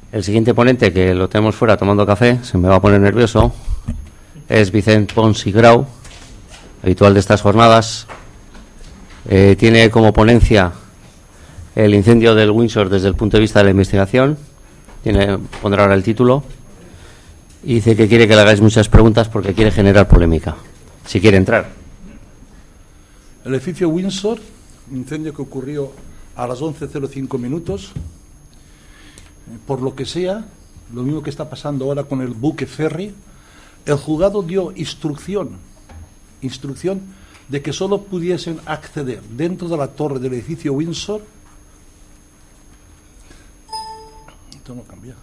El siguiente ponente, que lo tenemos fuera tomando café, se me va a poner nervioso, es Vicent Pons i Grau, habitual de estas jornadas. Tiene como ponencia el incendio del Windsor desde el punto de vista de la investigación. Pondrá ahora el título. Y dice que quiere que le hagáis muchas preguntas porque quiere generar polémica. Si quiere entrar. El edificio Windsor, incendio que ocurrió a las 11:05 minutos. Por lo que sea, lo mismo que está pasando ahora con el buque ferry, el juzgado dio instrucción de que solo pudiesen acceder dentro de la torre del edificio Windsor. Esto no cambia.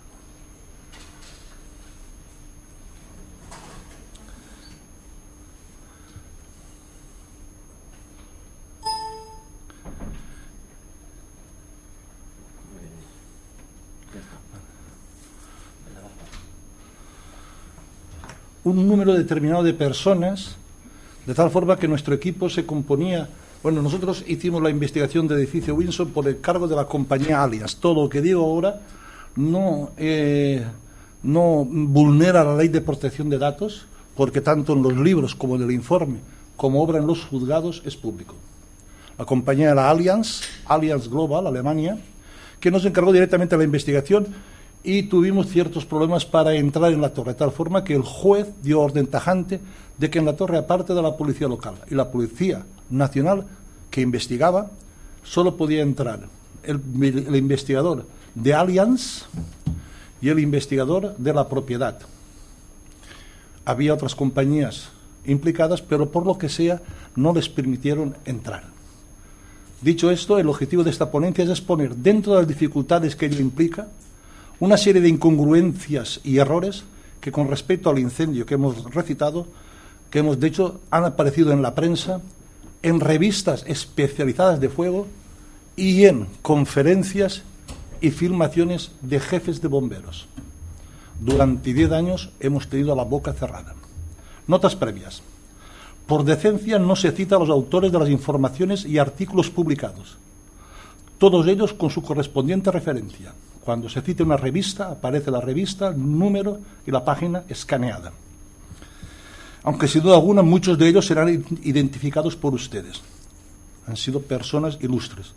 Un número determinado de personas, de tal forma que nuestro equipo se componía. Bueno, nosotros hicimos la investigación del edificio Windsor por el cargo de la compañía Allianz. Todo lo que digo ahora no vulnera la ley de protección de datos, porque tanto en los libros como en el informe, como obra en los juzgados, es público. La compañía era Allianz Global, Alemania, que nos encargó directamente de la investigación. Y tuvimos ciertos problemas para entrar en la torre, de tal forma que el juez dio orden tajante de que en la torre, aparte de la policía local y la policía nacional que investigaba, solo podía entrar el investigador de Allianz y el investigador de la propiedad. Había otras compañías implicadas, pero por lo que sea no les permitieron entrar. Dicho esto, el objetivo de esta ponencia es exponer, dentro de las dificultades que ello implica, una serie de incongruencias y errores que, con respecto al incendio que hemos recitado, de hecho han aparecido en la prensa, en revistas especializadas de fuego y en conferencias y filmaciones de jefes de bomberos. Durante 10 años hemos tenido la boca cerrada. Notas previas. Por decencia no se cita a los autores de las informaciones y artículos publicados, todos ellos con su correspondiente referencia. Cuando se cite una revista, aparece la revista, el número y la página escaneada. Aunque sin duda alguna muchos de ellos serán identificados por ustedes. Han sido personas ilustres.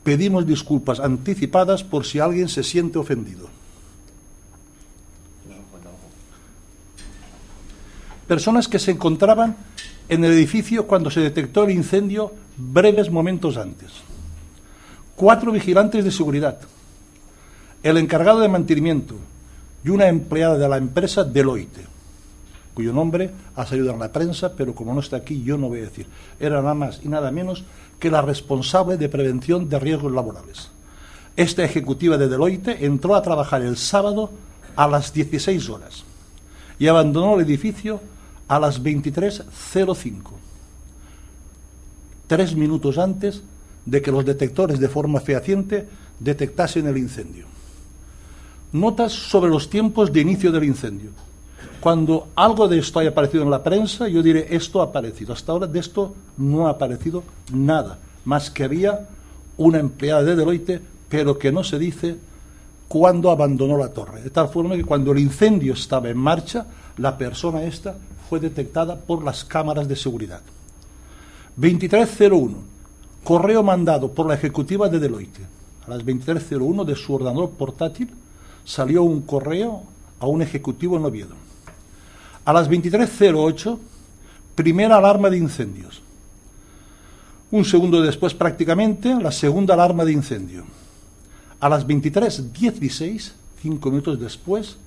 Pedimos disculpas anticipadas por si alguien se siente ofendido. Personas que se encontraban en el edificio cuando se detectó el incendio breves momentos antes. 4 vigilantes de seguridad, el encargado de mantenimiento y una empleada de la empresa Deloitte, cuyo nombre ha salido en la prensa, pero como no está aquí yo no voy a decir. Era nada más y nada menos que la responsable de prevención de riesgos laborales. Esta ejecutiva de Deloitte entró a trabajar el sábado a las 16 horas y abandonó el edificio a las 23:05, 3 minutos antes de que los detectores de forma fehaciente detectasen el incendio. Notas sobre los tiempos de inicio del incendio. Cuando algo de esto haya aparecido en la prensa, yo diré, esto ha aparecido. Hasta ahora de esto no ha aparecido nada, más que había una empleada de Deloitte, pero que no se dice cuándo abandonó la torre. De tal forma que cuando el incendio estaba en marcha, la persona esta fue detectada por las cámaras de seguridad. 23:01, correo mandado por la ejecutiva de Deloitte. A las 23:01 de su ordenador portátil salió un correo a un ejecutivo en Oviedo. A las 23:08, primera alarma de incendios. Un segundo después, prácticamente, la segunda alarma de incendio. A las 23:16, 5 minutos después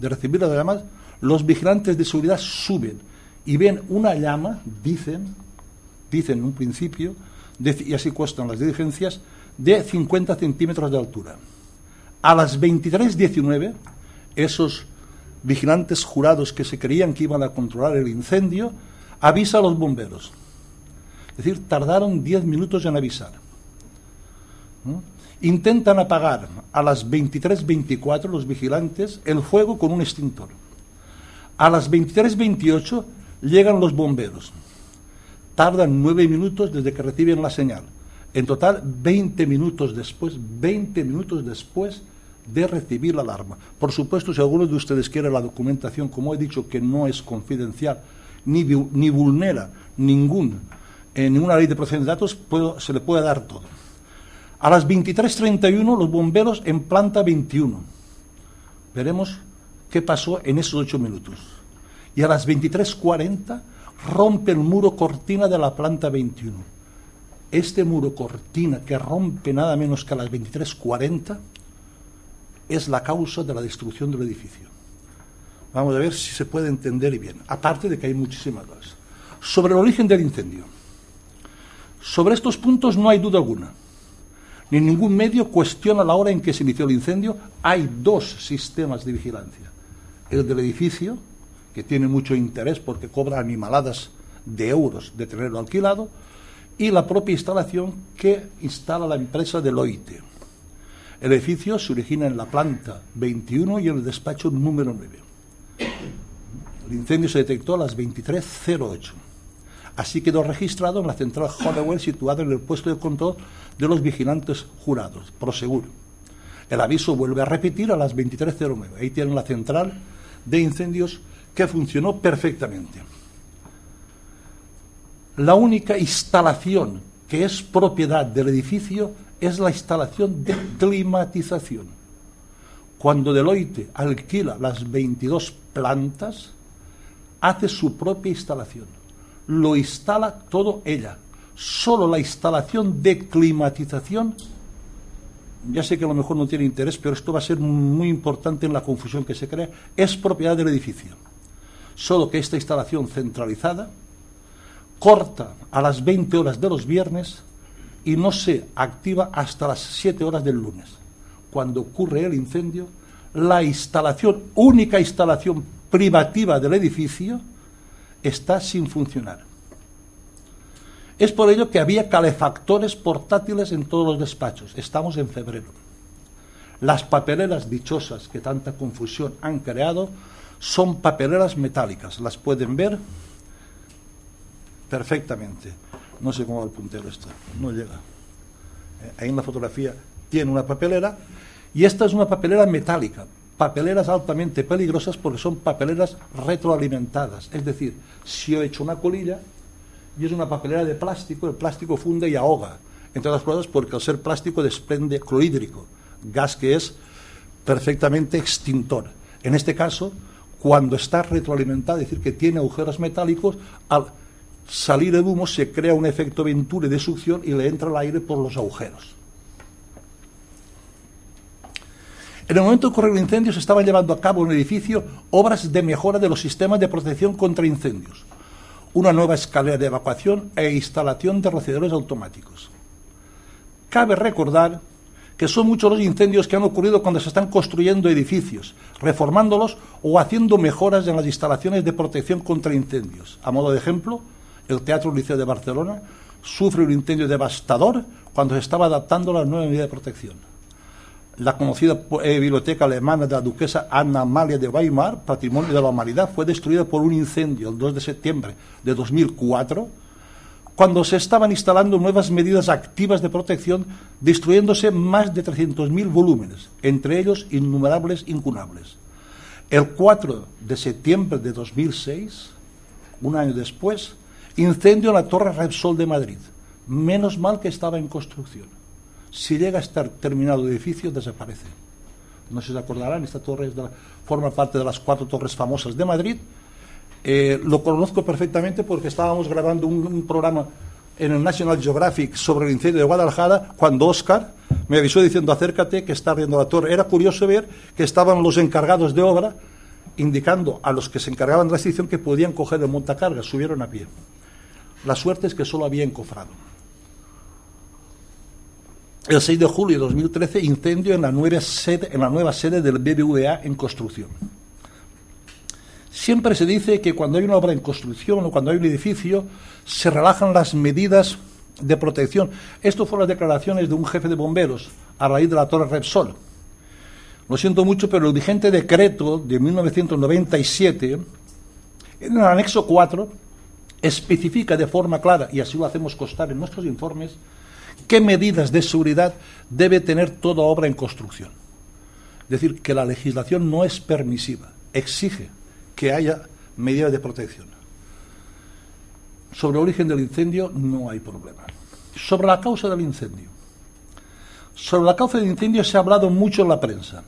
de recibir las llamadas, los vigilantes de seguridad suben y ven una llama, dicen en un principio, y así cuestan las diligencias, de 50 centímetros de altura. A las 23:19, esos vigilantes jurados que se creían que iban a controlar el incendio, avisa a los bomberos. Es decir, tardaron 10 minutos en avisar. Intentan apagar a las 23:24 los vigilantes el fuego con un extintor. A las 23:28 llegan los bomberos. Tardan 9 minutos desde que reciben la señal. En total, 20 minutos después de recibir la alarma. Por supuesto, si alguno de ustedes quiere la documentación, como he dicho, que no es confidencial, ni vulnera ninguna ley de protección de datos, se le puede dar todo. A las 23:31 los bomberos en planta 21. Veremos qué pasó en esos 8 minutos. Y a las 23:40 rompe el muro cortina de la planta 21. Este muro cortina que rompe nada menos que a las 23:40 es la causa de la destrucción del edificio. Vamos a ver si se puede entender bien, aparte de que hay muchísimas cosas. Sobre el origen del incendio. Sobre estos puntos no hay duda alguna. Ni ningún medio cuestiona la hora en que se inició el incendio. Hay 2 sistemas de vigilancia. El del edificio, que tiene mucho interés porque cobra animaladas de euros de tenerlo alquilado, y la propia instalación que instala la empresa Deloitte. El edificio se origina en la planta 21 y en el despacho número 9. El incendio se detectó a las 23:08. Así quedó registrado en la central Honeywell situada en el puesto de control de los vigilantes jurados, Prosegur. El aviso vuelve a repetir a las 23:09. Ahí tienen la central de incendios que funcionó perfectamente. La única instalación que es propiedad del edificio es la instalación de climatización. Cuando Deloitte alquila las 22 plantas, hace su propia instalación. Lo instala todo ella. Solo la instalación de climatización, ya sé que a lo mejor no tiene interés, pero esto va a ser muy importante en la confusión que se crea, es propiedad del edificio. Solo que esta instalación centralizada corta a las 20 horas de los viernes y no se activa hasta las 7 horas del lunes. Cuando ocurre el incendio, la instalación, única instalación privativa del edificio, está sin funcionar. Es por ello que había calefactores portátiles en todos los despachos. Estamos en febrero. Las papeleras dichosas que tanta confusión han creado son papeleras metálicas. Las pueden ver perfectamente. No sé cómo va el puntero esto. No llega. Ahí en la fotografía tiene una papelera y esta es una papelera metálica. Papeleras altamente peligrosas porque son papeleras retroalimentadas. Es decir, si he hecho una colilla y es una papelera de plástico, el plástico funde y ahoga. Entre otras cosas porque al ser plástico desprende clorhídrico, gas que es perfectamente extintor. En este caso, cuando está retroalimentada, es decir, que tiene agujeros metálicos, al salir el humo se crea un efecto Venturi de succión y le entra el aire por los agujeros. En el momento de ocurrir el incendio se estaban llevando a cabo en el edificio obras de mejora de los sistemas de protección contra incendios, una nueva escalera de evacuación e instalación de rociadores automáticos. Cabe recordar que son muchos los incendios que han ocurrido cuando se están construyendo edificios, reformándolos o haciendo mejoras en las instalaciones de protección contra incendios. A modo de ejemplo, el Teatro Liceo de Barcelona sufre un incendio devastador cuando se estaba adaptando a la nueva medida de protección. La conocida biblioteca alemana de la duquesa Ana Amalia de Weimar, patrimonio de la humanidad, fue destruida por un incendio el 2 de septiembre de 2004, cuando se estaban instalando nuevas medidas activas de protección, destruyéndose más de 300.000 volúmenes, entre ellos innumerables incunables. El 4 de septiembre de 2006, un año después, incendio en la Torre Repsol de Madrid. Menos mal que estaba en construcción. Si llega a estar terminado el edificio, desaparece. No sé si se acordarán, esta torre forma parte de las 4 torres famosas de Madrid. Lo conozco perfectamente porque estábamos grabando un programa en el National Geographic sobre el incendio de Guadalajara, cuando Óscar me avisó diciendo: acércate, que está ardiendo la torre. Era curioso ver que estaban los encargados de obra indicando a los que se encargaban de la extinción que podían coger el montacargas, subieron a pie. La suerte es que solo había encofrado. El 6 de julio de 2013, incendio en la nueva sede del BBVA en construcción. Siempre se dice que cuando hay una obra en construcción o cuando hay un edificio, se relajan las medidas de protección. Esto fueron las declaraciones de un jefe de bomberos a raíz de la Torre Repsol. Lo siento mucho, pero el vigente decreto de 1997, en el anexo 4, especifica de forma clara, y así lo hacemos constar en nuestros informes, qué medidas de seguridad debe tener toda obra en construcción. decir que la legislación no es permisiva, exige que haya medidas de protección. Sobre el origen del incendio no hay problema. Sobre la causa del incendio. Sobre la causa del incendio se ha hablado mucho en la prensa.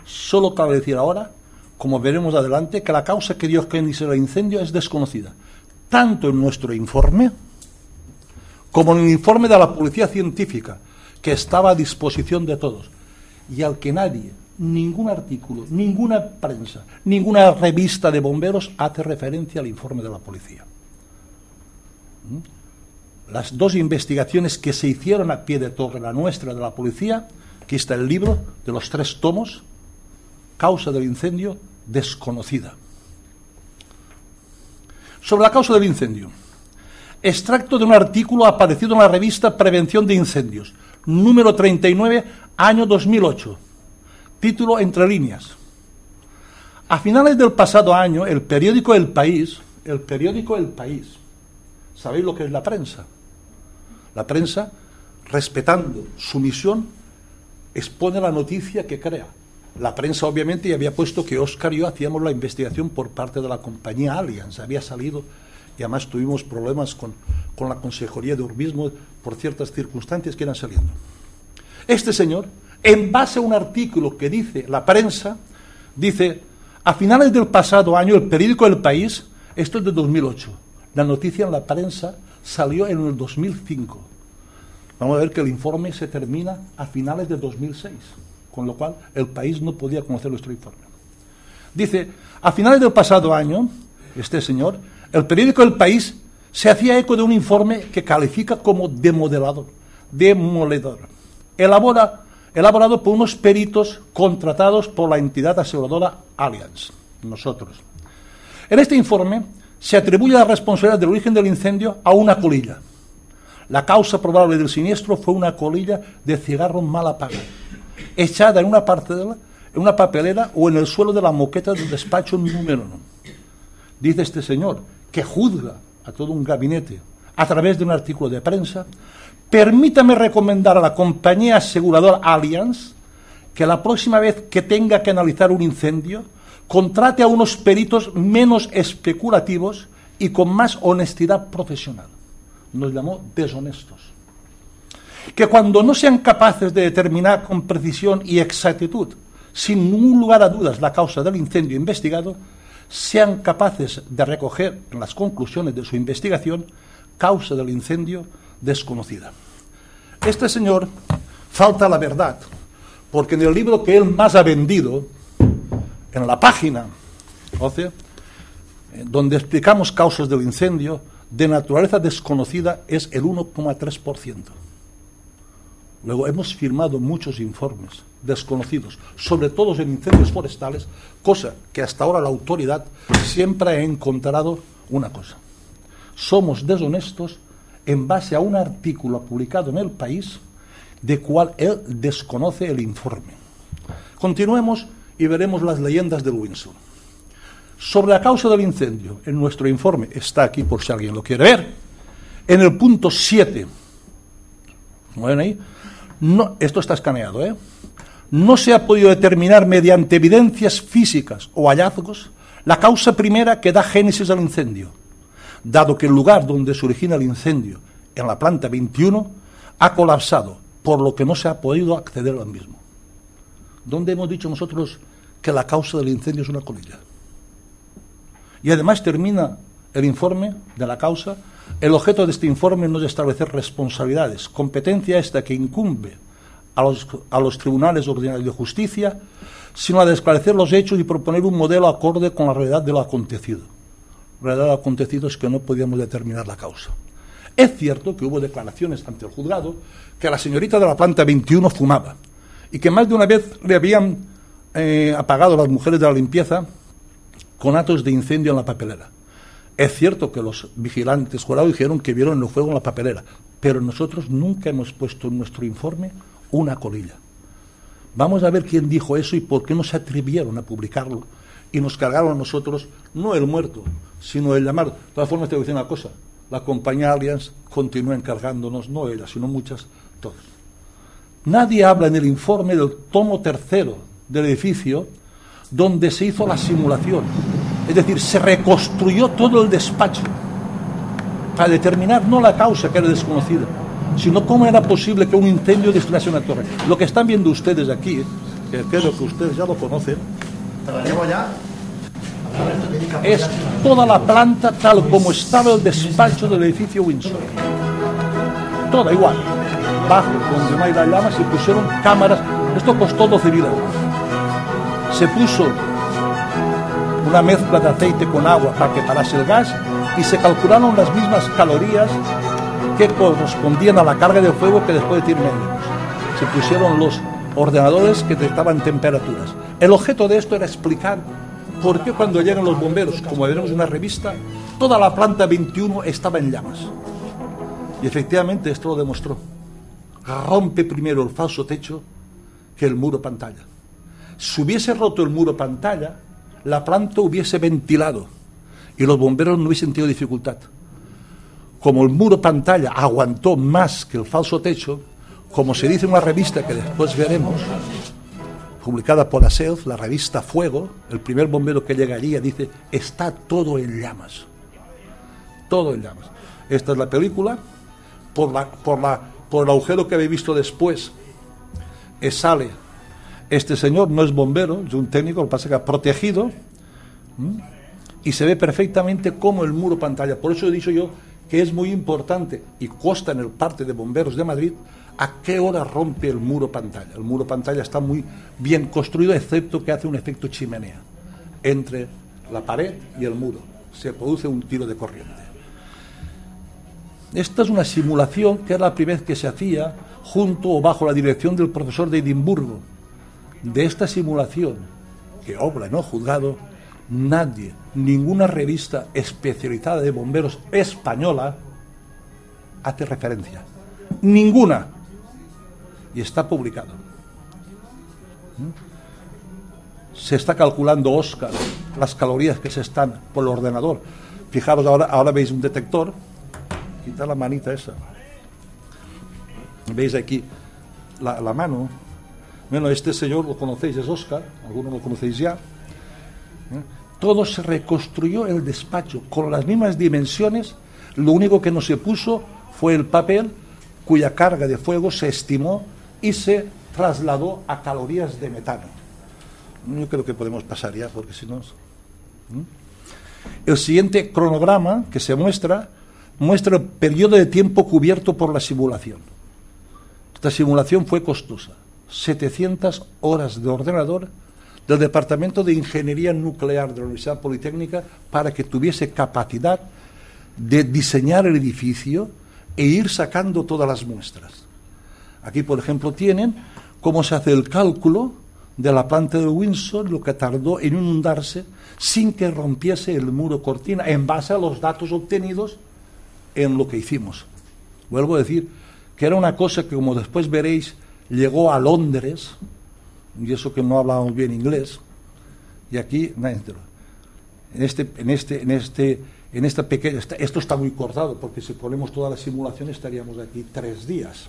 Solo cabe decir ahora, como veremos adelante, que la causa que dio génesis al incendio es desconocida, tanto en nuestro informe como en el informe de la Policía Científica, que estaba a disposición de todos, y al que nadie, ningún artículo, ninguna prensa, ninguna revista de bomberos hace referencia al informe de la policía. Las dos investigaciones que se hicieron a pie de torre, la nuestra de la policía, aquí está el libro de los 3 tomos, causa del incendio desconocida. Sobre la causa del incendio, extracto de un artículo aparecido en la revista Prevención de Incendios, número 39, año 2008, título entre líneas. A finales del pasado año, el periódico El País, ¿sabéis lo que es la prensa? La prensa, respetando su misión, expone la noticia que crea. La prensa obviamente ya había puesto que Óscar y yo hacíamos la investigación por parte de la compañía Allianz, había salido, y además tuvimos problemas con la Consejería de Urbanismo por ciertas circunstancias que iban saliendo. Este señor, en base a un artículo que dice la prensa, dice, a finales del pasado año, el periódico El País, esto es de 2008, la noticia en la prensa salió en el 2005. Vamos a ver que el informe se termina a finales de 2006, con lo cual El País no podía conocer nuestro informe. Dice, a finales del pasado año, este señor, el periódico El País se hacía eco de un informe que califica como demoledor, elaborado por unos peritos contratados por la entidad aseguradora Allianz, nosotros. En este informe se atribuye la responsabilidad del origen del incendio a una colilla. La causa probable del siniestro fue una colilla de cigarro mal apagada, echada en una papelera o en el suelo de la moqueta del despacho número 1. Dice este señor, que juzga a todo un gabinete a través de un artículo de prensa, permítame recomendar a la compañía aseguradora Allianz que la próxima vez que tenga que analizar un incendio, contrate a unos peritos menos especulativos y con más honestidad profesional. Nos llamó deshonestos. Que cuando no sean capaces de determinar con precisión y exactitud, sin ningún lugar a dudas, la causa del incendio investigado, sean capaces de recoger en las conclusiones de su investigación causa del incendio desconocida. Este señor falta la verdad, porque en el libro que él más ha vendido, en la página 12, donde explicamos causas del incendio, de naturaleza desconocida es el 1,3%. Luego hemos firmado muchos informes desconocidos, sobre todo en incendios forestales, cosa que hasta ahora la autoridad siempre ha encontrado una cosa. Somos deshonestos en base a un artículo publicado en El País, de cual él desconoce el informe. Continuemos y veremos las leyendas del Windsor. Sobre la causa del incendio, en nuestro informe, está aquí por si alguien lo quiere ver, en el punto 7, ¿como ven ahí? No, esto está escaneado, no se ha podido determinar mediante evidencias físicas o hallazgos la causa primera que da génesis al incendio, dado que el lugar donde se origina el incendio, en la planta 21, ha colapsado, por lo que no se ha podido acceder al mismo. ¿Dónde hemos dicho nosotros que la causa del incendio es una colilla? Y además termina el informe de la causa. El objeto de este informe no es establecer responsabilidades, competencia esta que incumbe a los tribunales ordinarios de justicia, sino a de esclarecer los hechos y proponer un modelo acorde con la realidad de lo acontecido. La realidad de lo acontecido es que no podíamos determinar la causa. Es cierto que hubo declaraciones ante el juzgado que la señorita de la planta 21 fumaba y que más de una vez le habían apagado las mujeres de la limpieza con actos de incendio en la papelera. Es cierto que los vigilantes jurados dijeron que vieron el fuego en la papelera, pero nosotros nunca hemos puesto en nuestro informe una colilla. Vamos a ver quién dijo eso y por qué no se atrevieron a publicarlo y nos cargaron a nosotros, no el muerto, sino el llamado. De todas formas, te voy a decir una cosa, la compañía Allianz continúa encargándonos, no ella, sino muchas, todos. Nadie habla en el informe del tomo 3 del edificio donde se hizo la simulación. Es decir, se reconstruyó todo el despacho para determinar no la causa, que era desconocida, sino cómo era posible que un incendio destruyese una torre. Lo que están viendo ustedes aquí, que creo que ustedes ya lo conocen, es toda la planta tal como estaba el despacho del edificio Windsor. Toda igual. Bajo, donde no hay la llama, se pusieron cámaras. Esto costó 12.000 euros. Se puso una mezcla de aceite con agua para que parase el gas y se calcularon las mismas calorías que correspondían a la carga de fuego que después de 10 minutos. Se pusieron los ordenadores que detectaban temperaturas. El objeto de esto era explicar por qué cuando llegan los bomberos, como veremos en una revista, toda la planta 21 estaba en llamas. Y efectivamente esto lo demostró. Rompe primero el falso techo que el muro pantalla. Si hubiese roto el muro pantalla, la planta hubiese ventilado y los bomberos no hubiesen tenido dificultad. Como el muro pantalla aguantó más que el falso techo, como se dice en una revista que después veremos, publicada por ASELF, la revista Fuego, el primer bombero que llegaría dice: está todo en llamas. Todo en llamas. Esta es la película. Por el agujero que habéis visto después, sale este señor, no es bombero, es un técnico, lo que pasa es que ha protegido, y se ve perfectamente cómo el muro pantalla. Por eso he dicho yo que es muy importante, y consta en el parte de bomberos de Madrid, a qué hora rompe el muro pantalla. El muro pantalla está muy bien construido, excepto que hace un efecto chimenea entre la pared y el muro. Se produce un tiro de corriente. Esta es una simulación que era la primera vez que se hacía junto o bajo la dirección del profesor de Edimburgo. De esta simulación, que obra en el juzgado, nadie, ninguna revista especializada de bomberos española hace referencia. Ninguna. Y está publicado. Se está calculando, Óscar, las calorías que se están por el ordenador. Fijaros, ahora veis un detector. Quitar la manita esa. ¿Veis aquí la mano? Bueno, este señor lo conocéis, es Óscar, algunos lo conocéis ya. Todo se reconstruyó el despacho con las mismas dimensiones. Lo único que no se puso fue el papel, cuya carga de fuego se estimó y se trasladó a calorías de metano. Yo creo que podemos pasar ya, porque si no... El siguiente cronograma que se muestra el periodo de tiempo cubierto por la simulación. Esta simulación fue costosa. 700 horas de ordenador del Departamento de Ingeniería Nuclear de la Universidad Politécnica para que tuviese capacidad de diseñar el edificio e ir sacando todas las muestras. Aquí, por ejemplo, tienen cómo se hace el cálculo de la planta de Windsor, lo que tardó en inundarse sin que rompiese el muro cortina, en base a los datos obtenidos en lo que hicimos. Vuelvo a decir que era una cosa que, como después veréis, llegó a Londres, y eso que no hablábamos bien inglés, y aquí, en esta pequeña, esto está muy cortado, porque si ponemos toda la simulación estaríamos aquí 3 días.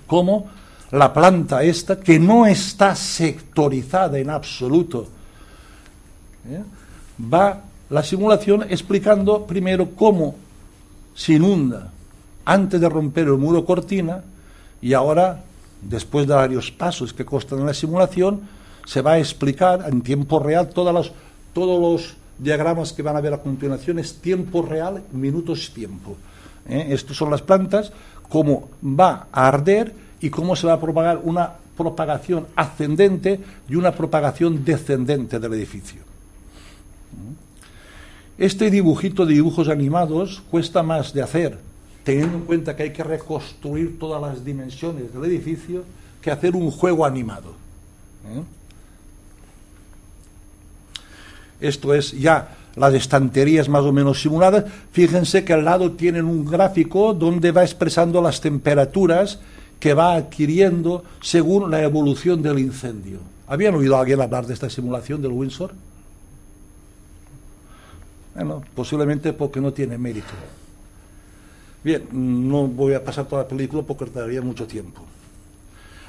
Como la planta esta, que no está sectorizada en absoluto, va la simulación explicando primero cómo se inunda antes de romper el muro cortina, y ahora, después de varios pasos que constan en la simulación, se va a explicar en tiempo real todos los diagramas que van a ver a continuación. Es tiempo real, minutos tiempo. Estas son las plantas, cómo va a arder y cómo se va a propagar una propagación ascendente y una propagación descendente del edificio. Este dibujito de dibujos animados cuesta más de hacer, teniendo en cuenta que hay que reconstruir todas las dimensiones del edificio, que hacer un juego animado. Esto es ya las estanterías más o menos simuladas. Fíjense que al lado tienen un gráfico donde va expresando las temperaturas que va adquiriendo según la evolución del incendio. ¿Habían oído a alguien hablar de esta simulación del Windsor? Bueno, posiblemente porque no tiene mérito. Bien, no voy a pasar toda la película porque tardaría mucho tiempo.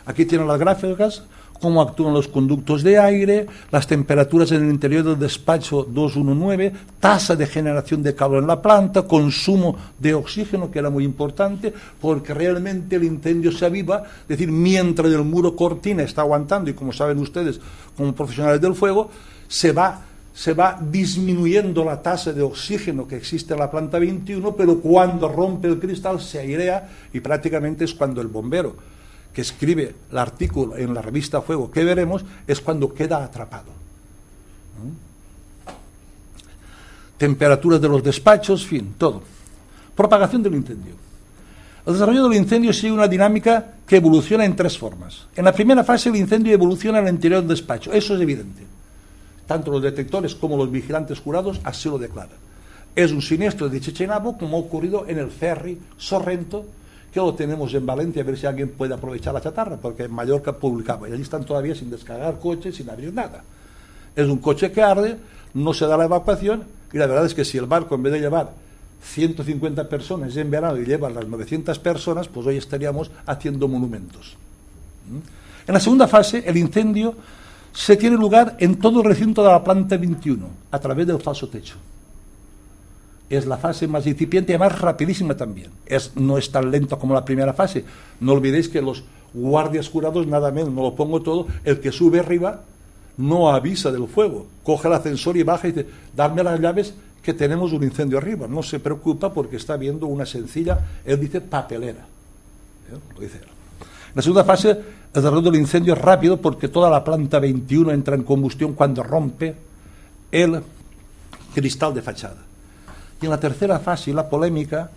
Aquí tienen las gráficas cómo actúan los conductos de aire, las temperaturas en el interior del despacho 219, tasa de generación de calor en la planta, consumo de oxígeno, que era muy importante, porque realmente el incendio se aviva, es decir, mientras el muro cortina está aguantando, y como saben ustedes, como profesionales del fuego, se va disminuyendo la tasa de oxígeno que existe en la planta 21, pero cuando rompe el cristal se airea y prácticamente es cuando el bombero que escribe el artículo en la revista Fuego que veremos, es cuando queda atrapado. Temperaturas de los despachos, fin, todo. Propagación del incendio. El desarrollo del incendio sigue una dinámica que evoluciona en tres formas. En la primera fase el incendio evoluciona en el interior del despacho, eso es evidente. Tanto los detectores como los vigilantes jurados así lo declaran. Es un siniestro de Chechenabo, como ha ocurrido en el ferry Sorrento, que lo tenemos en Valencia, a ver si alguien puede aprovechar la chatarra, porque en Mallorca publicaba, y allí están todavía sin descargar coches, sin abrir nada. Es un coche que arde, no se da la evacuación, y la verdad es que si el barco, en vez de llevar 150 personas en verano y lleva las 900 personas, pues hoy estaríamos haciendo monumentos. En la segunda fase, el incendio se tiene lugar en todo el recinto de la planta 21, a través del falso techo. Es la fase más incipiente y además rapidísima también. No es tan lento como la primera fase. No olvidéis que los guardias jurados, nada menos, no lo pongo todo, el que sube arriba no avisa del fuego. Coge el ascensor y baja y dice, dadme las llaves que tenemos un incendio arriba. No se preocupa porque está viendo una sencilla, él dice papelera. Lo dice él. En la segunda fase, el desarrollo del incendio es rápido porque toda la planta 21 entra en combustión cuando rompe el cristal de fachada. Y en la tercera fase, la polémica,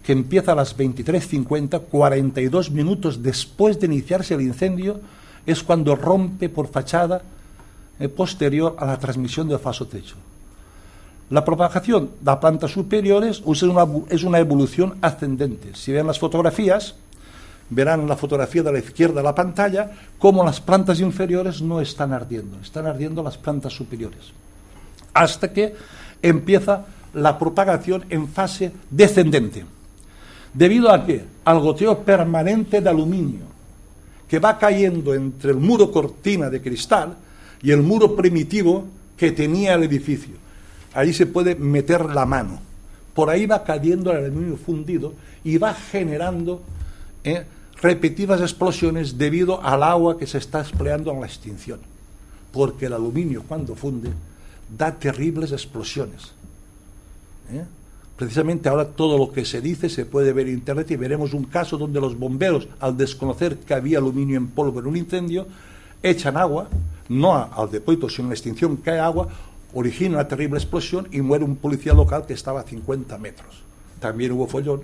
que empieza a las 23:50, 42 minutos después de iniciarse el incendio, es cuando rompe por fachada posterior a la transmisión del falso techo. La propagación de las plantas superiores es una evolución ascendente. Si ven las fotografías, verán en la fotografía de la izquierda de la pantalla cómo las plantas inferiores no están ardiendo las plantas superiores. Hasta que empieza la propagación en fase descendente. ¿Debido a qué? Al goteo permanente de aluminio, que va cayendo entre el muro cortina de cristal y el muro primitivo que tenía el edificio. Ahí se puede meter la mano. Por ahí va cayendo el aluminio fundido y va generando repetidas explosiones debido al agua que se está empleando en la extinción. Porque el aluminio, cuando funde, da terribles explosiones. Precisamente ahora todo lo que se dice se puede ver en internet y veremos un caso donde los bomberos, al desconocer que había aluminio en polvo en un incendio, echan agua, no al depósito sino en la extinción, cae agua, origina una terrible explosión y muere un policía local que estaba a 50 metros. También hubo follón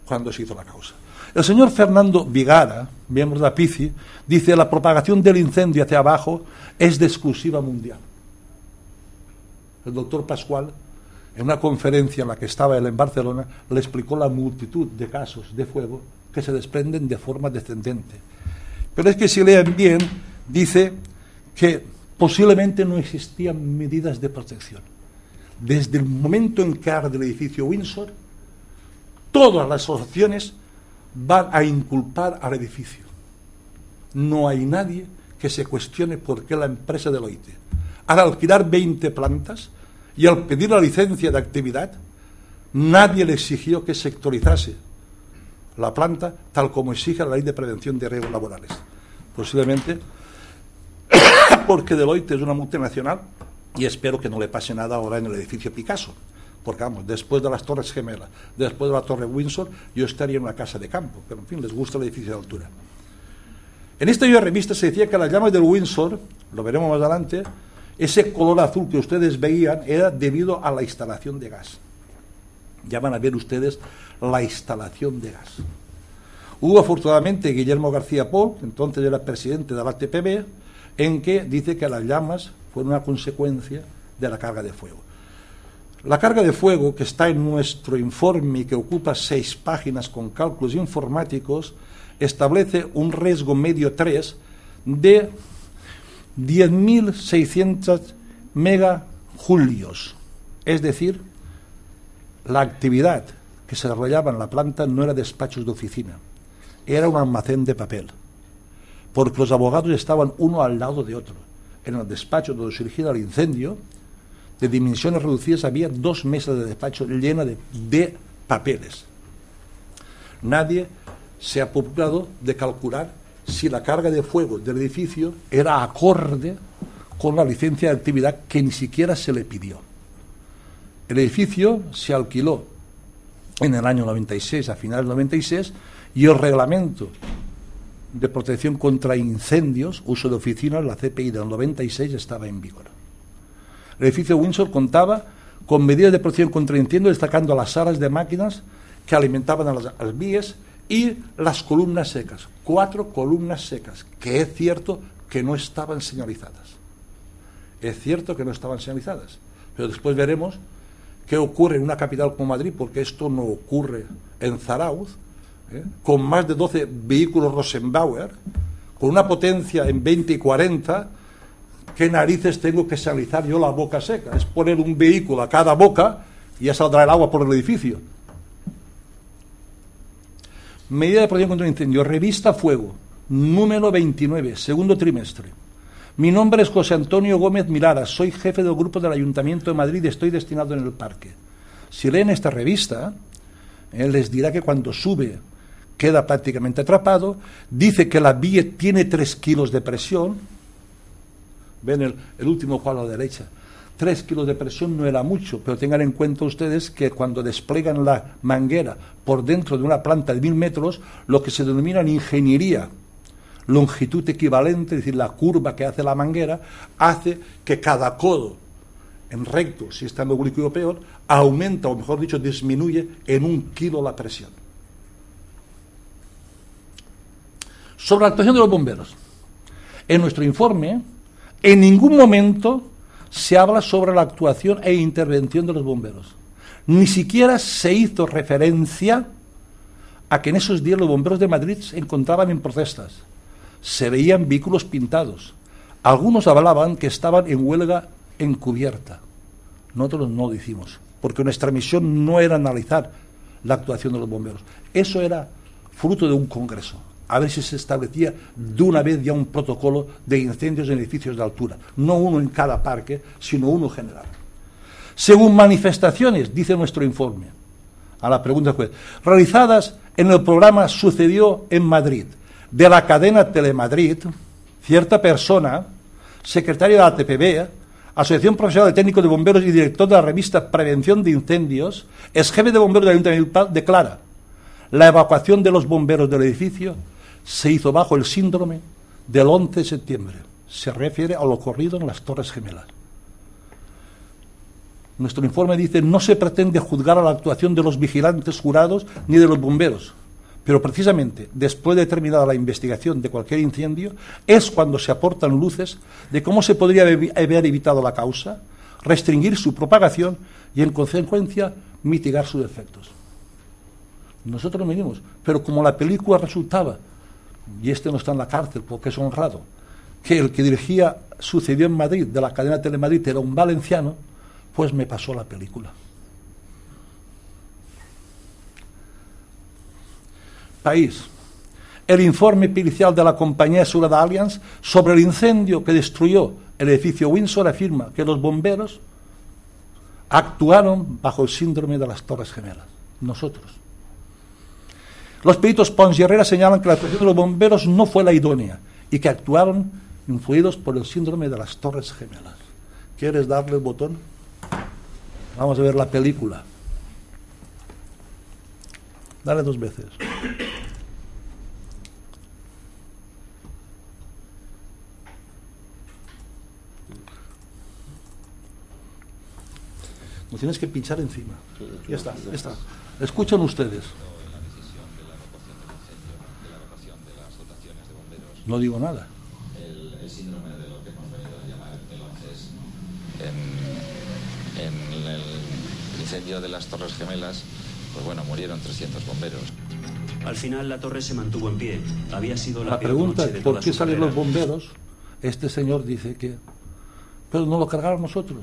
cuando se hizo la causa. El señor Fernando Vigara, miembro de la PICI, dice: la propagación del incendio hacia abajo es de exclusiva mundial. El doctor Pascual, en una conferencia en la que estaba él en Barcelona, le explicó la multitud de casos de fuego que se desprenden de forma descendente. Pero es que si leen bien, dice que posiblemente no existían medidas de protección. Desde el momento en que arde el edificio Windsor, todas las asociaciones van a inculpar al edificio. No hay nadie que se cuestione por qué la empresa Deloitte, al alquilar 20 plantas y al pedir la licencia de actividad, nadie le exigió que sectorizase la planta tal como exige la ley de prevención de riesgos laborales. Posiblemente porque Deloitte es una multinacional y espero que no le pase nada ahora en el edificio Picasso, porque vamos, después de las Torres Gemelas, después de la Torre Windsor, yo estaría en una casa de campo, pero en fin, les gusta el edificio de altura. En esta revista se decía que las llamas del Windsor, lo veremos más adelante, ese color azul que ustedes veían era debido a la instalación de gas. Ya van a ver ustedes la instalación de gas. Hubo afortunadamente Guillermo García Pol, entonces era presidente de la TPB, en que dice que las llamas fueron una consecuencia de la carga de fuego. La carga de fuego, que está en nuestro informe y que ocupa 6 páginas con cálculos informáticos, establece un riesgo medio 3 de 10.600 megajulios. Es decir, la actividad que se desarrollaba en la planta no era despachos de oficina, era un almacén de papel. porque los abogados estaban uno al lado de otro. En el despacho donde surgiera el incendio, de dimensiones reducidas, había 2 mesas de despacho llenas de papeles. Nadie se ha preocupado de calcular si la carga de fuego del edificio era acorde con la licencia de actividad que ni siquiera se le pidió. El edificio se alquiló en el año 96, a finales del 96, y el reglamento de protección contra incendios, uso de oficinas, la CPI del 96, estaba en vigor. El edificio Windsor contaba con medidas de protección contra incendios, destacando las salas de máquinas que alimentaban a las vías y las columnas secas, 4 columnas secas, que es cierto que no estaban señalizadas. Es cierto que no estaban señalizadas, pero después veremos qué ocurre en una capital como Madrid, porque esto no ocurre en Zarauz, con más de 12 vehículos Rosenbauer, con una potencia en 20 y 40, ¿qué narices tengo que señalizar yo la boca seca? Es poner un vehículo a cada boca y ya saldrá el agua por el edificio. Medida de protección contra el incendio, revista Fuego, número 29, segundo trimestre. Mi nombre es José Antonio Gómez Milara, soy jefe del grupo del Ayuntamiento de Madrid y estoy destinado en el parque. Si leen esta revista, les dirá que cuando sube queda prácticamente atrapado, dice que la vía tiene 3 kilos de presión, ven el último cuadro a la derecha, 3 kilos de presión no era mucho, pero tengan en cuenta ustedes que cuando desplegan la manguera por dentro de una planta de 1000 metros, lo que se denomina en ingeniería, longitud equivalente, es decir, la curva que hace la manguera, hace que cada codo en recto, si está en el líquido peor, aumenta, o mejor dicho, disminuye en 1 kilo la presión. Sobre la actuación de los bomberos. En nuestro informe, en ningún momento se habla sobre la actuación e intervención de los bomberos. Ni siquiera se hizo referencia a que en esos días los bomberos de Madrid se encontraban en protestas. Se veían vehículos pintados. Algunos hablaban que estaban en huelga encubierta. Nosotros no lo hicimos, porque nuestra misión no era analizar la actuación de los bomberos. Eso era fruto de un congreso, a ver si se establecía de una vez ya un protocolo de incendios en edificios de altura, no uno en cada parque, sino uno general. Según manifestaciones, dice nuestro informe, a la pregunta realizadas en el programa Sucedió en Madrid, de la cadena Telemadrid, cierta persona, secretario de la ATPB, Asociación Profesional de Técnicos de Bomberos y director de la revista Prevención de Incendios, ex jefe de bomberos del Ayuntamiento, declara: la evacuación de los bomberos del edificio se hizo bajo el síndrome del 11 de septiembre. Se refiere a lo ocurrido en las Torres Gemelas. Nuestro informe dice: no se pretende juzgar a la actuación de los vigilantes jurados ni de los bomberos, pero precisamente después de terminada la investigación de cualquier incendio es cuando se aportan luces de cómo se podría haber evitado la causa, restringir su propagación y, en consecuencia, mitigar sus efectos. Nosotros venimos, pero como la película resultaba, y este no está en la cárcel porque es honrado, que el que dirigía Sucedió en Madrid, de la cadena Telemadrid, era un valenciano, pues me pasó la película. País. El informe pericial de la compañía de seguridad Allianz sobre el incendio que destruyó el edificio Windsor afirma que los bomberos actuaron bajo el síndrome de las Torres Gemelas. Nosotros. Los peritos Pons y Herrera señalan que la actuación de los bomberos no fue la idónea y que actuaron influidos por el síndrome de las Torres Gemelas. ¿Quieres darle el botón? Vamos a ver la película. Dale 2 veces. No tienes que pinchar encima. Ya está, ya está. Escuchen ustedes. No digo nada. El síndrome de lo que hemos venido a llamar el 11 en el incendio de las Torres Gemelas, pues bueno, murieron 300 bomberos. Al final la torre se mantuvo en pie. Había sido la pregunta es ¿por qué salen los bomberos? Este señor dice que pero no lo cargaron nosotros.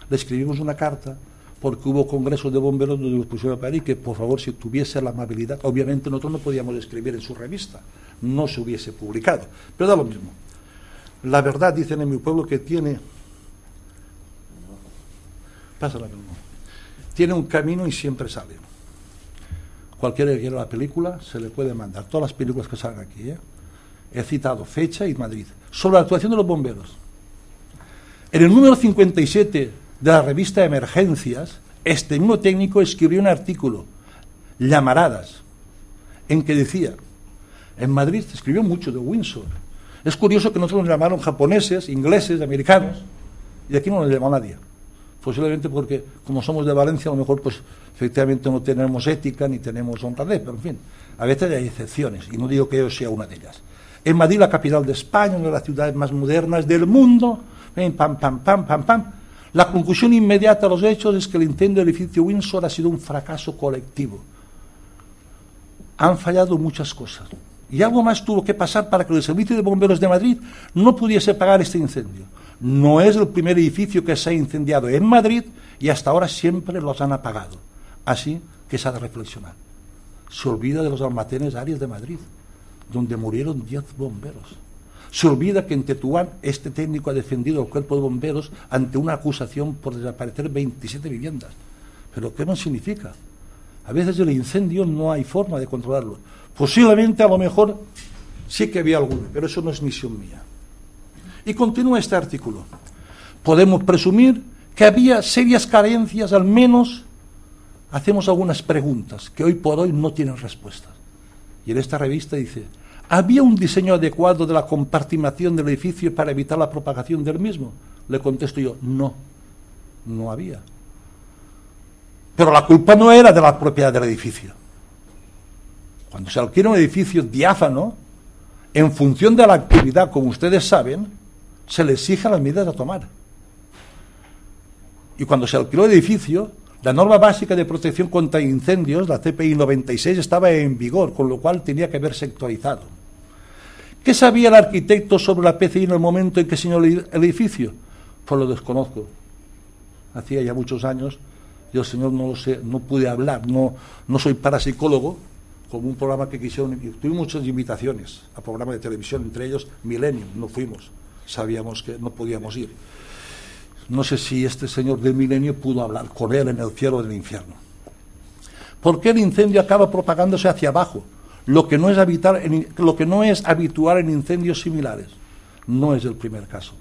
Le escribimos una carta porque hubo congresos de bomberos donde los pusieron a parir, que por favor, si tuviese la amabilidad, obviamente nosotros no podíamos escribir en su revista, no se hubiese publicado, pero da lo mismo. La verdad, dicen en mi pueblo, que tiene un camino y siempre sale. Cualquiera que quiera la película se le puede mandar, todas las películas que salgan aquí, he citado fecha y Madrid, sobre la actuación de los bomberos. En el número 57 de la revista Emergencias, este mismo técnico escribió un artículo, Llamaradas, en que decía, en Madrid se escribió mucho de Windsor. Es curioso que nosotros nos llamaron japoneses, ingleses, americanos, y aquí no nos llamó nadie. Posiblemente porque, como somos de Valencia, a lo mejor, pues, efectivamente no tenemos ética ni tenemos honradez, pero en fin, a veces hay excepciones, y no digo que yo sea una de ellas. En Madrid, la capital de España, una de las ciudades más modernas del mundo, pam, pam, pam, pam, pam. La conclusión inmediata a los hechos es que el incendio del edificio Windsor ha sido un fracaso colectivo. Han fallado muchas cosas. Y algo más tuvo que pasar para que el Servicio de Bomberos de Madrid no pudiese pagar este incendio. No es el primer edificio que se ha incendiado en Madrid y hasta ahora siempre los han apagado. Así que se ha de reflexionar. Se olvida de los almacenes Arias de Madrid, donde murieron 10 bomberos. Se olvida que en Tetuán este técnico ha defendido al cuerpo de bomberos ante una acusación por desaparecer 27 viviendas. ¿Pero qué más significa? A veces el incendio no hay forma de controlarlo. Posiblemente, a lo mejor, sí que había alguno, pero eso no es misión mía. Y continúa este artículo. Podemos presumir que había serias carencias, al menos hacemos algunas preguntas que hoy por hoy no tienen respuestas. Y en esta revista dice, ¿había un diseño adecuado de la compartimación del edificio para evitar la propagación del mismo? Le contesto yo, no había. Pero la culpa no era de la propiedad del edificio. Cuando se alquila un edificio diáfano, en función de la actividad, como ustedes saben, se le exigen las medidas a tomar. Y cuando se alquiló el edificio, la norma básica de protección contra incendios, la CPI 96, estaba en vigor, con lo cual tenía que haber sectorizado. ¿Qué sabía el arquitecto sobre la PCI en el momento en que diseñó el edificio? Pues lo desconozco. Hacía ya muchos años, yo, señor, no lo sé, no pude hablar, no soy parapsicólogo, como un programa que quisieron, tuvimos muchas invitaciones a programas de televisión, entre ellos Millennium, no fuimos, sabíamos que no podíamos ir. No sé si este señor del Milenio pudo hablar con él en el cielo del infierno. ¿Por qué el incendio acaba propagándose hacia abajo? Lo que no es habitual en incendios similares. No es el primer caso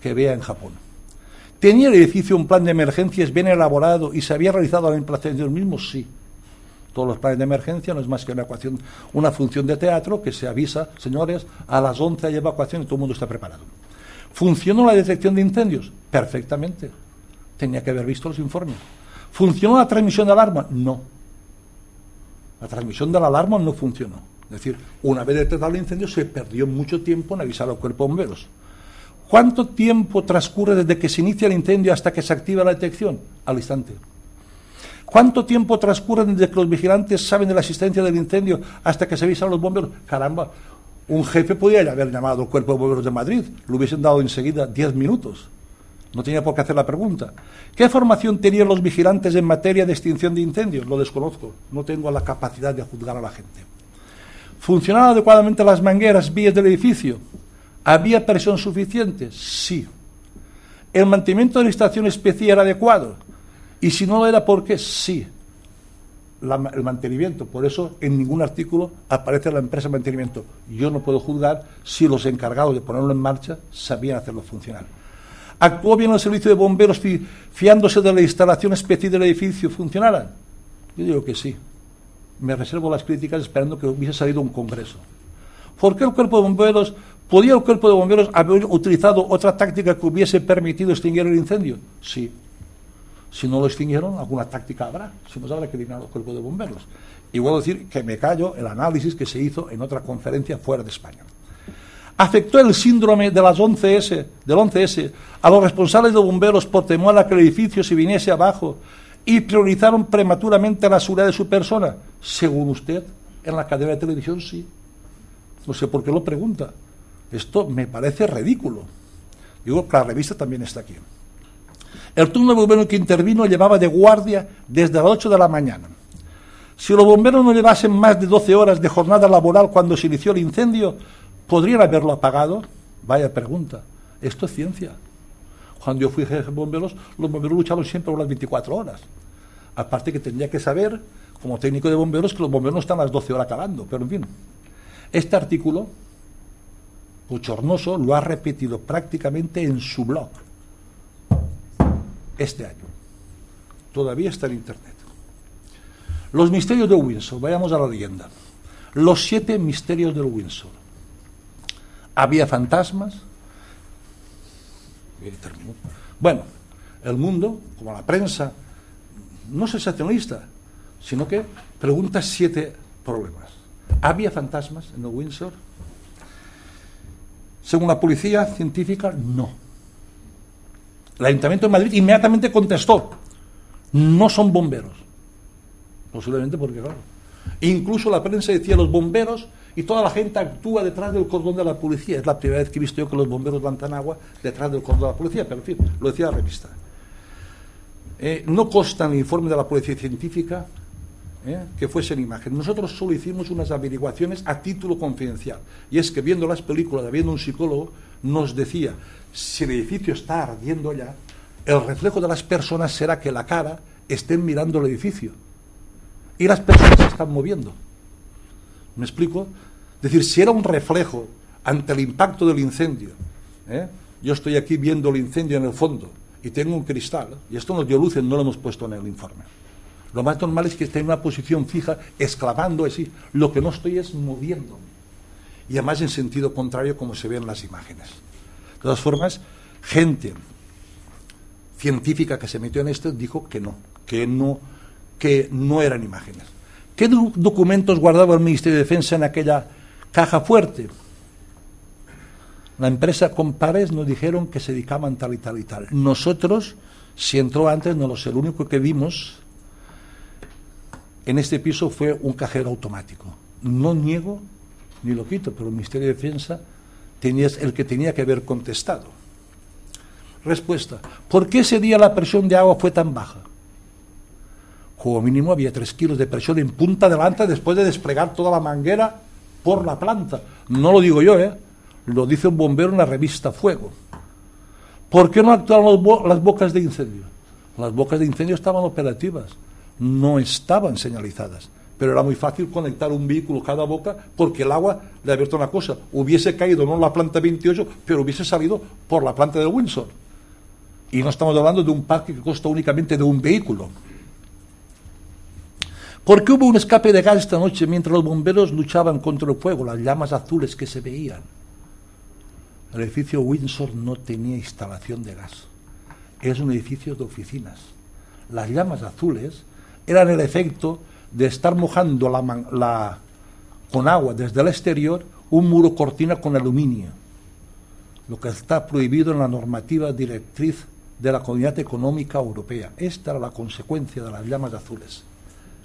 que vea en Japón. ¿Tenía el edificio un plan de emergencias bien elaborado y se había realizado la implantación del mismo? Sí. Todos los planes de emergencia no es más que una función de teatro que se avisa, señores, a las 11 hay evacuación y todo el mundo está preparado. ¿Funcionó la detección de incendios? Perfectamente. Tenía que haber visto los informes. ¿Funcionó la transmisión de alarma? No. La transmisión de la alarma no funcionó. Es decir, una vez detectado el incendio se perdió mucho tiempo en avisar al cuerpo de bomberos. ¿Cuánto tiempo transcurre desde que se inicia el incendio hasta que se activa la detección? Al instante. ¿Cuánto tiempo transcurre desde que los vigilantes saben de la existencia del incendio hasta que se avisan a los bomberos? Caramba, un jefe podía haber llamado al cuerpo de bomberos de Madrid, lo hubiesen dado enseguida 10 minutos. No tenía por qué hacer la pregunta. ¿Qué formación tenían los vigilantes en materia de extinción de incendios? Lo desconozco, no tengo la capacidad de juzgar a la gente. ¿Funcionaban adecuadamente las mangueras, vías del edificio? ¿Había presión suficiente? Sí. ¿El mantenimiento de la estación especial era adecuado? Y si no lo era, ¿por qué? Sí. El mantenimiento, por eso en ningún artículo aparece la empresa de mantenimiento. Yo no puedo juzgar si los encargados de ponerlo en marcha sabían hacerlo funcionar. ¿Actuó bien el servicio de bomberos fiándose de la instalación especial del edificio funcionara? Yo digo que sí. Me reservo las críticas esperando que hubiese salido un congreso. ¿Por qué el cuerpo de bomberos? ¿Podía el cuerpo de bomberos haber utilizado otra táctica que hubiese permitido extinguir el incendio? Sí. Si no lo extinguieron, alguna táctica habrá. Si no, habrá que eliminar el cuerpo de bomberos. Y vuelvo a decir que me callo el análisis que se hizo en otra conferencia fuera de España. ¿Afectó el síndrome de las 11S, del 11S a los responsables de bomberos por temor a que el edificio se viniese abajo y priorizaron prematuramente la seguridad de su persona? Según usted, en la cadena de televisión, sí. No sé por qué lo pregunta. Esto me parece ridículo. Digo que la revista también está aquí. El turno de bomberos que intervino llevaba de guardia desde las 8 de la mañana. Si los bomberos no llevasen más de 12 horas de jornada laboral cuando se inició el incendio, ¿podrían haberlo apagado? Vaya pregunta. Esto es ciencia. Cuando yo fui jefe de bomberos, los bomberos lucharon siempre por las 24 horas. Aparte que tendría que saber, como técnico de bomberos, que los bomberos no están a las 12 horas acabando. Pero en fin, este artículo, bochornoso, lo ha repetido prácticamente en su blog este año. Todavía está en internet. Los misterios de Windsor, vayamos a la leyenda. Los 7 misterios del Windsor. Había fantasmas. Bueno, el mundo, como la prensa, no es sensacionalista, sino que pregunta 7 problemas. ¿Había fantasmas en el Windsor? Según la policía científica, no. El Ayuntamiento de Madrid inmediatamente contestó: no son bomberos. Posiblemente porque, claro, incluso la prensa decía los bomberos y toda la gente actúa detrás del cordón de la policía. Es la primera vez que he visto yo que los bomberos levantan agua detrás del cordón de la policía, pero en fin, lo decía la revista. No consta en el informe de la policía científica que fuesen imágenes. Nosotros solo hicimos unas averiguaciones a título confidencial, y es que viendo las películas, habiendo un psicólogo, nos decía: si el edificio está ardiendo ya, el reflejo de las personas será que la cara estén mirando el edificio y las personas se están moviendo. ¿Me explico? Es decir, si era un reflejo ante el impacto del incendio, yo estoy aquí viendo el incendio en el fondo y tengo un cristal, y esto nos dio luz, no lo hemos puesto en el informe. Lo más normal es que esté en una posición fija, exclamando así. Lo que no estoy es moviéndome. Y además en sentido contrario, como se ve en las imágenes. De todas formas, gente científica que se metió en esto dijo que no eran imágenes. ¿Qué documentos guardaba el Ministerio de Defensa en aquella caja fuerte? La empresa Compares nos dijeron que se dedicaban tal y tal y tal. Nosotros, si entró antes, no lo sé. Lo único que vimos en este piso fue un cajero automático. No niego ni lo quito, pero el Ministerio de Defensa es el que tenía que haber contestado. Respuesta: ¿por qué ese día la presión de agua fue tan baja? Como mínimo había 3 kilos de presión en punta delante después de desplegar toda la manguera por la planta. No lo digo yo, lo dice un bombero en la revista Fuego. ¿Por qué no actuaron las bocas de incendio? Las bocas de incendio estaban operativas, no estaban señalizadas, pero era muy fácil conectar un vehículo cada boca, porque el agua, le he abierto una cosa, hubiese caído no en la planta 28, pero hubiese salido por la planta de Windsor. Y no estamos hablando de un parque que consta únicamente de un vehículo. ¿Por qué hubo un escape de gas esta noche mientras los bomberos luchaban contra el fuego, las llamas azules que se veían? El edificio Windsor no tenía instalación de gas. Es un edificio de oficinas. Las llamas azules eran el efecto de estar mojando con agua desde el exterior un muro cortina con aluminio, lo que está prohibido en la normativa directriz de la Comunidad Económica Europea. Esta era la consecuencia de las llamas azules.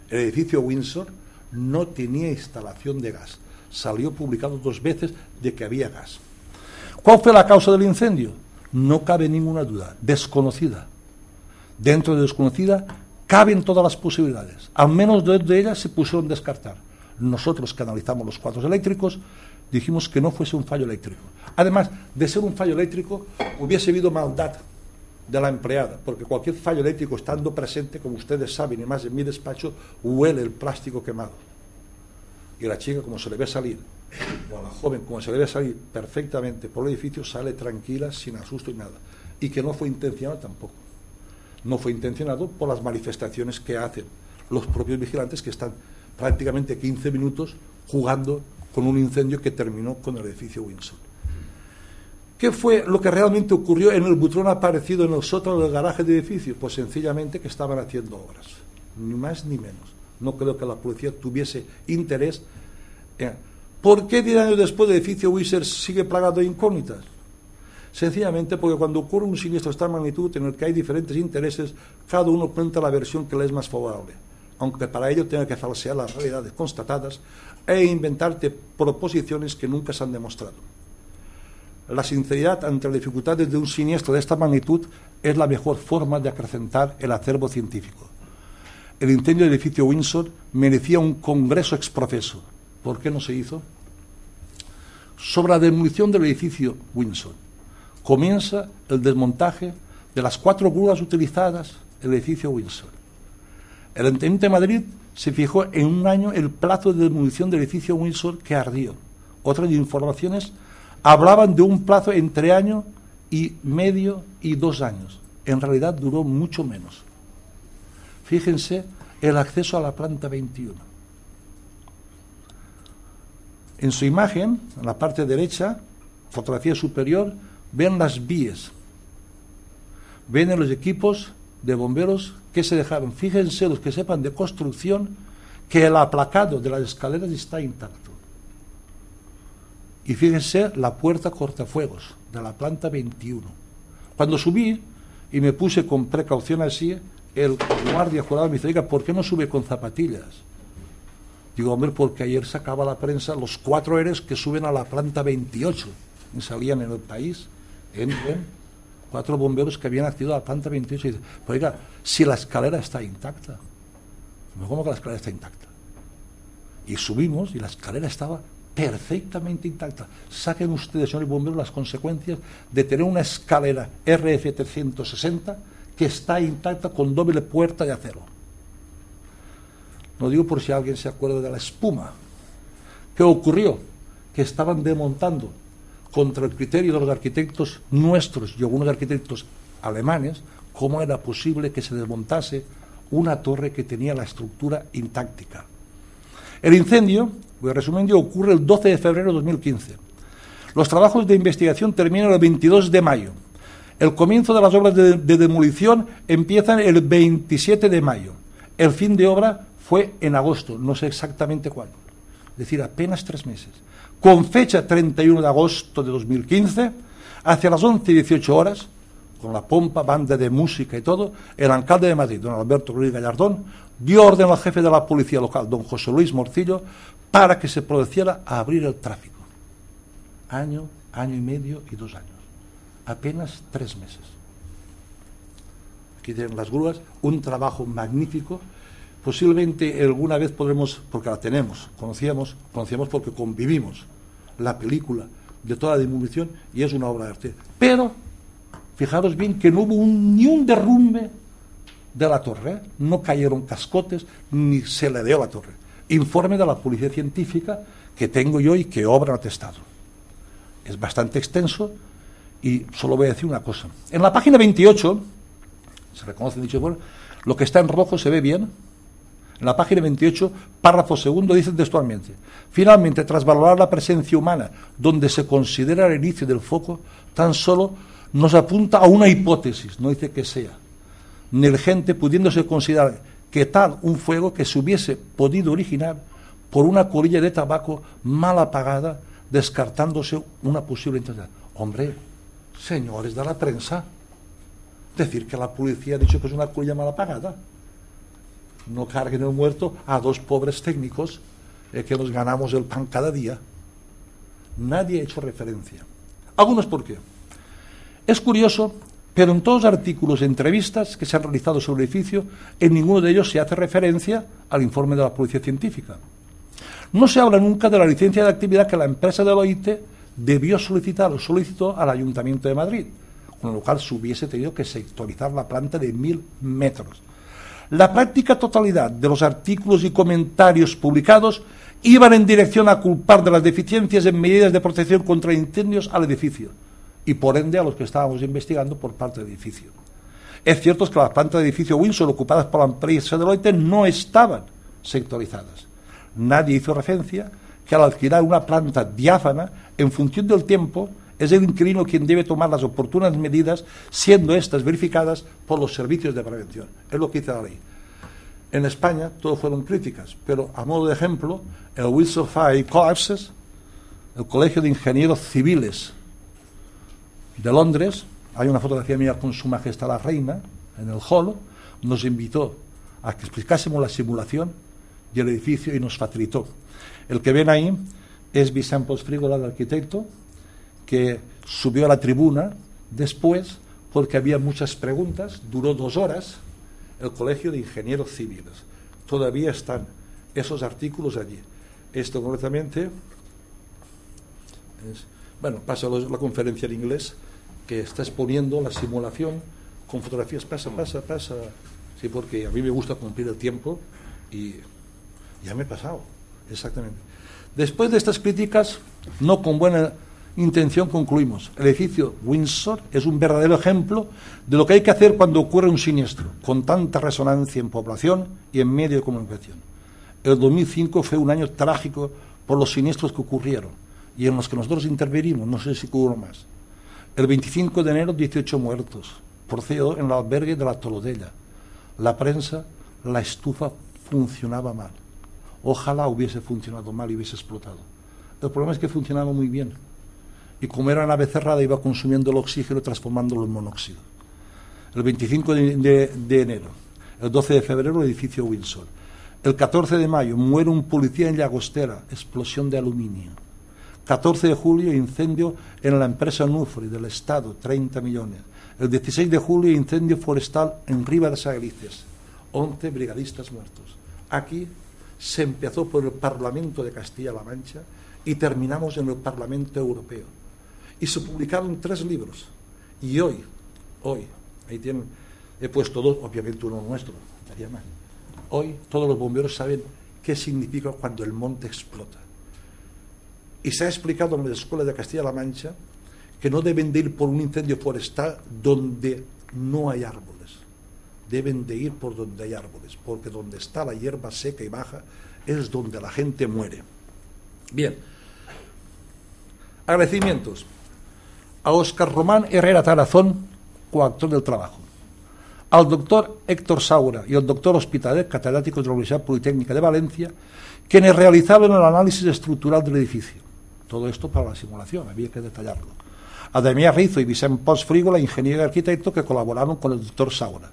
El edificio Windsor no tenía instalación de gas. Salió publicado 2 veces de que había gas. ¿Cuál fue la causa del incendio? No cabe ninguna duda, desconocida. Dentro de desconocida caben todas las posibilidades. Al menos 2 de ellas se pusieron a descartar. Nosotros, que analizamos los cuadros eléctricos, dijimos que no fuese un fallo eléctrico. Además de ser un fallo eléctrico, hubiese habido maldad de la empleada, porque cualquier fallo eléctrico estando presente, como ustedes saben, y más en mi despacho, huele el plástico quemado. Y la chica, como se le ve salir, o a la joven, como se le ve salir perfectamente por el edificio, sale tranquila, sin asusto y nada. Y que no fue intencionado tampoco. No fue intencionado por las manifestaciones que hacen los propios vigilantes, que están prácticamente 15 minutos jugando con un incendio que terminó con el edificio Windsor. ¿Qué fue lo que realmente ocurrió en el butrón aparecido en el sótano del garaje del edificio? Pues sencillamente que estaban haciendo obras, ni más ni menos. No creo que la policía tuviese interés. ¿Por qué 10 años después el edificio Windsor sigue plagado de incógnitas? Sencillamente porque cuando ocurre un siniestro de esta magnitud, en el que hay diferentes intereses, cada uno cuenta la versión que le es más favorable, aunque para ello tenga que falsear las realidades constatadas e inventarte proposiciones que nunca se han demostrado. la sinceridad ante las dificultades de un siniestro de esta magnitud es la mejor forma de acrecentar el acervo científico. El incendio del edificio Windsor merecía un congreso exprofeso. ¿Por qué no se hizo? Sobre la demolición del edificio Windsor comienza el desmontaje de las 4 grúas utilizadas en el edificio Windsor. El Ayuntamiento de Madrid se fijó en un año el plazo de demolición del edificio Windsor que ardió. Otras informaciones hablaban de un plazo entre año y medio y 2 años. En realidad duró mucho menos. Fíjense el acceso a la planta 21. En su imagen, en la parte derecha, fotografía superior, ven las vías. Ven los equipos de bomberos que se dejaron. Fíjense los que sepan de construcción que el aplacado de las escaleras está intacto. Y fíjense la puerta cortafuegos de la planta 21. Cuando subí y me puse con precaución así, el guardia jurado me dice: oiga, ¿por qué no sube con zapatillas? Digo, hombre, porque ayer sacaba la prensa los 4 ERES que suben a la planta 28 y salían en El País. Entren 4 bomberos que habían accedido a la planta 28 y dicen: pues oiga, si la escalera está intacta. ¿Cómo que la escalera está intacta? Y subimos y la escalera estaba perfectamente intacta. Saquen ustedes, señores bomberos, las consecuencias de tener una escalera RF360 que está intacta con doble puerta de acero. No digo por si alguien se acuerda de la espuma. ¿Qué ocurrió? Que estaban desmontando, contra el criterio de los arquitectos nuestros y algunos arquitectos alemanes, cómo era posible que se desmontase una torre que tenía la estructura intacta. El incendio, voy resumiendo, ocurre el 12 de febrero de 2015. Los trabajos de investigación terminan el 22 de mayo. El comienzo de las obras de demolición empiezan el 27 de mayo. El fin de obra fue en agosto, no sé exactamente cuándo. Es decir, apenas 3 meses. Con fecha 31 de agosto de 2015, hacia las 11:18 horas, con la pompa, banda de música y todo, el alcalde de Madrid, don Alberto Ruiz Gallardón, dio orden al jefe de la policía local, don José Luis Morcillo, para que se procediera a abrir el tráfico. Año y medio y 2 años. Apenas 3 meses. Aquí tienen las grúas, un trabajo magnífico. Posiblemente alguna vez podremos, porque la tenemos, conocíamos porque convivimos la película de toda la demolición y es una obra de arte. Pero, fijaros bien que no hubo ni un derrumbe de la torre, ¿eh? No cayeron cascotes, ni se le dio la torre. Informe de la policía científica que tengo yo y que obra atestado. Es bastante extenso y solo voy a decir una cosa. En la página 28, se reconoce dicho, bueno, lo que está en rojo se ve bien. En la página 28, párrafo segundo, dice textualmente: finalmente, tras valorar la presencia humana donde se considera el inicio del foco, tan solo nos apunta a una hipótesis, no dice que sea, negligente, pudiéndose considerar que tal un fuego que se hubiese podido originar por una colilla de tabaco mal apagada, descartándose una posible intensidad. Hombre, señores de la prensa, decir que la policía ha dicho que es una colilla mal apagada. No carguen el muerto a 2 pobres técnicos que nos ganamos el pan cada día. Nadie ha hecho referencia. Algunos por qué. Es curioso, pero en todos los artículos, entrevistas que se han realizado sobre el edificio, en ninguno de ellos se hace referencia al informe de la policía científica. No se habla nunca de la licencia de actividad que la empresa de Deloitte debió solicitar o solicitó al Ayuntamiento de Madrid, con lo cual se hubiese tenido que sectorizar la planta de 1000 metros. La práctica totalidad de los artículos y comentarios publicados iban en dirección a culpar de las deficiencias en medidas de protección contra incendios al edificio y por ende a los que estábamos investigando por parte del edificio. Es cierto que las plantas del edificio Windsor ocupadas por la empresa Deloitte no estaban sectorizadas. Nadie hizo referencia que al alquilar una planta diáfana, en función del tiempo, es el inquilino quien debe tomar las oportunas medidas, siendo estas verificadas por los servicios de prevención. Es lo que dice la ley. En España todo fueron críticas, pero a modo de ejemplo, el Windsor Fire Collapses, el Colegio de Ingenieros Civiles de Londres, hay una fotografía mía con Su Majestad la Reina en el hall, nos invitó a que explicásemos la simulación y el edificio y nos facilitó. El que ven ahí es Vicent Pols Frígola, el arquitecto, que subió a la tribuna después porque había muchas preguntas, duró 2 horas, el Colegio de Ingenieros Civiles. Todavía están esos artículos allí. Esto concretamente pasa la conferencia en inglés que está exponiendo la simulación con fotografías, pasa. Sí, porque a mí me gusta cumplir el tiempo y ya me he pasado, exactamente. Después de estas críticas, no con buena intención, concluimos. El edificio Windsor es un verdadero ejemplo de lo que hay que hacer cuando ocurre un siniestro, con tanta resonancia en población y en medio de comunicación. El 2005 fue un año trágico por los siniestros que ocurrieron y en los que nosotros intervenimos, no sé si hubo más. El 25 de enero, 18 muertos por CO en el albergue de la Tolodella. La prensa, la estufa funcionaba mal. Ojalá hubiese funcionado mal y hubiese explotado. El problema es que funcionaba muy bien. Y como era nave cerrada, iba consumiendo el oxígeno y transformándolo en monóxido. El 25 de enero, el 12 de febrero, el edificio Windsor. El 14 de mayo, muere un policía en Llagostera, explosión de aluminio. 14 de julio, incendio en la empresa Nufri del Estado, 30 millones. El 16 de julio, incendio forestal en Riva de Sagrices, 11 brigadistas muertos. Aquí se empezó por el Parlamento de Castilla-La Mancha y terminamos en el Parlamento Europeo. Y se publicaron 3 libros. Y hoy, ahí tienen, he puesto 2, obviamente uno nuestro, estaría mal. Hoy todos los bomberos saben qué significa cuando el monte explota. Y se ha explicado en la Escuela de Castilla-La Mancha que no deben de ir por un incendio forestal donde no hay árboles. Deben de ir por donde hay árboles, porque donde está la hierba seca y baja es donde la gente muere. Bien. Agradecimientos. A Óscar Román Herrera Tarazón, coautor del trabajo. Al doctor Héctor Saura y al doctor Hospitalet, catedráticos de la Universidad Politécnica de Valencia, quienes realizaron el análisis estructural del edificio. Todo esto para la simulación, había que detallarlo. A Damián Rizo y Vicent Pons Frígola, ingeniero y arquitecto, que colaboraron con el doctor Saura,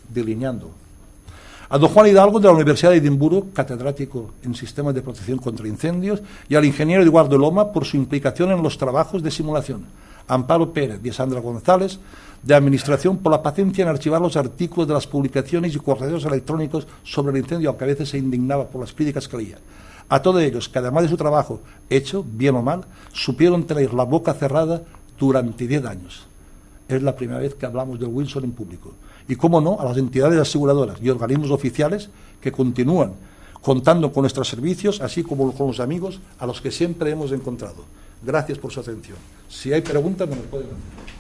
delineando. A don Juan Hidalgo, de la Universidad de Edimburgo, catedrático en sistemas de protección contra incendios, y al ingeniero Eduardo Loma por su implicación en los trabajos de simulación. A Amparo Pérez y a Sandra González, de Administración, por la paciencia en archivar los artículos de las publicaciones y correos electrónicos sobre el incendio, aunque a veces se indignaba por las críticas que leía. A todos ellos, que además de su trabajo hecho, bien o mal, supieron tener la boca cerrada durante 10 años. Es la primera vez que hablamos del Windsor en público. Y, cómo no, a las entidades aseguradoras y organismos oficiales que continúan contando con nuestros servicios, así como con los amigos a los que siempre hemos encontrado. Gracias por su atención. Si hay preguntas, me las pueden hacer.